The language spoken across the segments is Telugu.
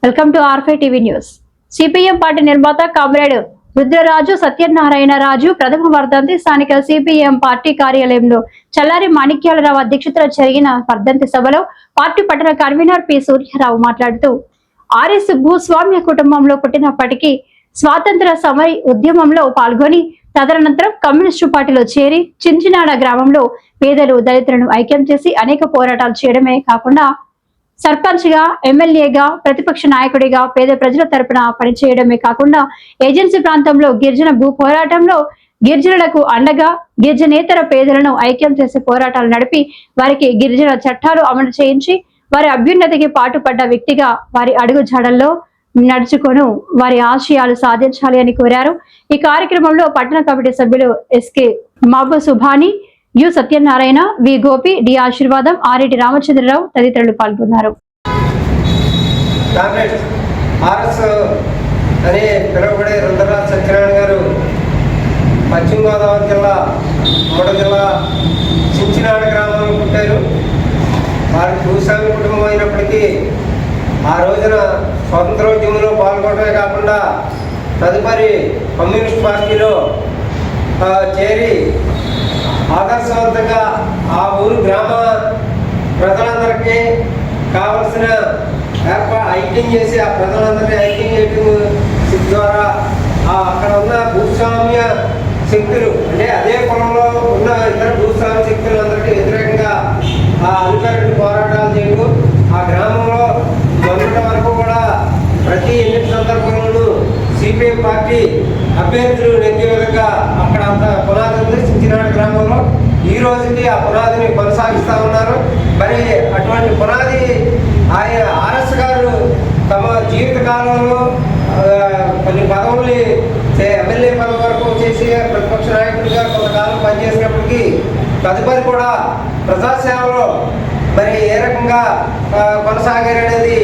Welcome to R5 TV news. CPM party నిర్మాత కామ్రేడ్ రుద్రరాజు సత్యనారాయణ రాజు ప్రథమ వర్ధంతి స్థానిక సిపిఎం పార్టీ కార్యాలయంలో చల్లారి మాణిక్యాలరావు అధ్యక్షతన జరిగిన వర్ధంతి సభలో పార్టీ పట్టణ కన్వీనర్ పి సూర్యారావు మాట్లాడుతూ ఆర్ఎస్ భూస్వామ్య కుటుంబంలో పుట్టినప్పటికీ స్వాతంత్ర సమర ఉద్యమంలో పాల్గొని తదనంతరం కమ్యూనిస్టు పార్టీలో చేరి చించినాడ గ్రామంలో పేదలు దళితులను ఐక్యం చేసి అనేక పోరాటాలు చేయడమే కాకుండా సర్పంచ్ గా, ఎమ్మెల్యేగా, ప్రతిపక్ష నాయకుడిగా పేద ప్రజల తరపున పనిచేయడమే కాకుండా ఏజెన్సీ ప్రాంతంలో గిరిజన భూ పోరాటంలో గిరిజనులకు అండగా గిరిజనేతర పేదలను ఐక్యం చేసే పోరాటాలు నడిపి వారికి గిరిజన చట్టాలు అమలు చేయించి వారి అభ్యున్నతికి పాటుపడ్డ వ్యక్తిగా వారి అడుగు జాడల్లో నడుచుకొని వారి ఆశయాలు సాధించాలి అని కోరారు. ఈ కార్యక్రమంలో పట్టణ కమిటీ సభ్యులు SK Mabu Subhani, you Satyanarayana, we Gopi, D ఆశీర్వాదం, ఆరెడ్డి రామచంద్రరావు తదితరులు పాల్గొన్నారు. పశ్చిమ గోదావరి జిల్లా మూడ జిల్లా చించినాడ గ్రామంలో పుట్టారు. వారి భూస్వామి కుటుంబం అయినప్పటికీ ఆ రోజున స్వాతంత్రోద్యమంలో పాల్గొనడమే కాకుండా తదుపరి కమ్యూనిస్ట్ పార్టీలో చేరి ఆదర్శవంతంగా ఆ ఊరు గ్రామ ప్రజలందరికీ కావలసిన ఐక్యం చేసి ఆ ప్రజలందరినీ ఐక్యం చేయడం ద్వారా అక్కడ ఉన్న భూస్వామ్య శక్తులు అంటే అదే పొలంలో ఉన్న ఇతర భూస్వామ్య శక్తులందరికీ వ్యతిరేకంగా ఆ అధికారులు పోరాటాలు చేయడం, ఆ గ్రామంలో మొన్నటి వరకు కూడా ప్రతి ఎన్నికల సందర్భంలోనూ సిపిఎం పార్టీ అభ్యర్థులు నెగ్గే విధంగా అక్కడ అంత పునాది ఉంది చించినాడ గ్రామంలో. ఈ రోజుకి ఆ పునాదిని కొనసాగిస్తూ ఉన్నారు. మరి అటువంటి పునాది ఆయన ఆర్ఎస్ గారు తమ జీవిత కాలంలో కొన్ని పదవుల్ని ఎమ్మెల్యే పదవి వరకు చేసి ప్రతిపక్ష నాయకుడిగా కొంతకాలం పనిచేసినప్పటికీ తదుపరి కూడా ప్రజాసేవలో మరి ఏ రకంగా కొనసాగారనేది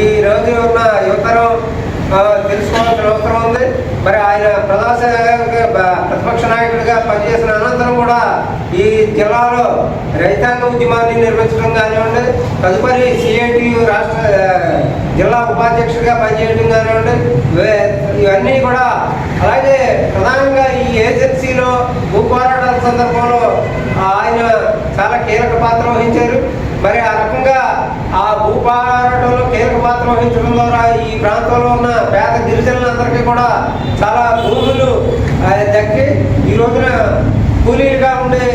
ఈ రోజు ఉన్న యువతరం తెలుసుకోవాల్సిన అవసరం ఉంది. మరి ఆయన ప్రతిపక్ష నాయకుడిగా పనిచేసిన అనంతరం కూడా ఈ జిల్లాలో రైతాంగ ఉద్యమాన్ని నిర్మించడం కానివ్వండి, తదుపరి సిఐటియు రాష్ట్ర జిల్లా ఉపాధ్యక్షుడిగా పనిచేయడం కానివ్వండి, ఇవన్నీ కూడా అలాగే ప్రధానంగా ఈ ఏజెన్సీలో భూ పోరాటాల సందర్భంలో ఆయన చాలా కీలక పాత్ర వహించారు. మరి ఆ రకంగా ఆ భూ పోరాటంలో కీలక పాత్ర వహించడం ద్వారా ఈ ప్రాంతంలో ఉన్న పేద గిరిజనులందరికీ కూడా చాలా భూములు దక్కి ఈ రోజున కూలీలుగా ఉండే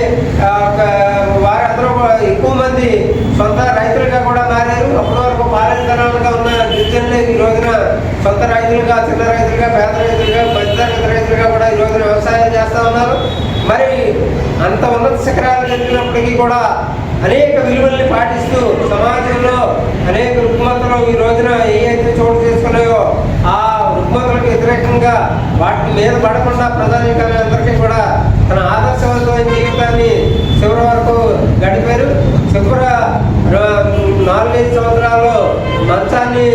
వారందరూ ఎక్కువ మంది సొంత రైతులుగా కూడా మారారు. అప్పటి వరకు పాలనతనాలుగా ఉన్న గిరిజనులు ఈ రోజున సొంత రైతులుగా, చిన్న రైతులుగా, పేద రైతులుగా, మధ్యతరగతి రైతులుగా కూడా ఈ రోజున వ్యవసాయం చేస్తూ ఉన్నారు. మరి అంత ఉన్నత శిఖరాలు జరిగినప్పటికీ కూడా అనేక విలువల్ని పాటిస్తూ సమాజంలో అనేక రుగ్మతలు ఈ రోజున ఏవైతే చోటు చేసుకున్నాయో ఆ రుగ్మతలకు వ్యతిరేకంగా వాటి మీద పడకుండా ప్రజానీకాలందరికీ కూడా తన ఆదర్శవంతమైన జీవితాన్ని చివరి వరకు గడిపారు. చివర 4-5 సంవత్సరాల్లో మంచాన్ని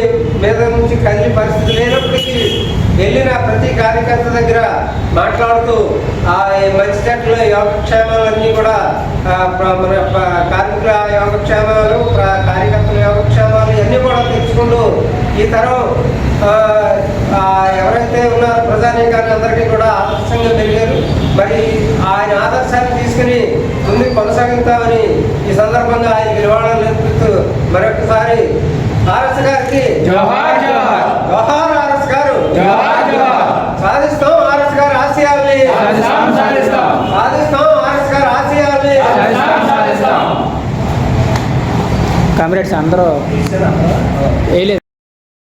మీద నుంచి కదిలి పరిస్థితి లేనప్పటికీ వెళ్ళిన ప్రతి కార్యకర్త దగ్గర మాట్లాడుతూ ఆ మంచి చెట్ల యోగక్షేమాలన్నీ కూడా మన కార్మికుల యోగక్షేమాలు, కార్యకర్తల యోగక్షేమాలు ఇవన్నీ కూడా తెచ్చుకుంటూ ఈ తరం ఎవరైతే ఉన్నారో ప్రజానీకాన్ని అందరికీ కూడా ఆదర్శంగా పెరిగారు. మరి ఆయన ఆదర్శాన్ని తీసుకుని ముందుకు కొనసాగుతామని ఈ సందర్భంగా ఆయన నివాళులు నేర్పిస్తూ మరొకసారి ఆర్ఎస్ గారికి జోహార్ జోహార్. జోహార్ ఆర్ఎస్ గారు. జోహార్ జోహార్. సాధిస్తాం ఆర్ఎస్ గారి ఆశయాల్ని, సాధిస్తాం ఆర్ఎస్ గారి ఆశయాల్ని. కామ్రేడ్స్ అందరూ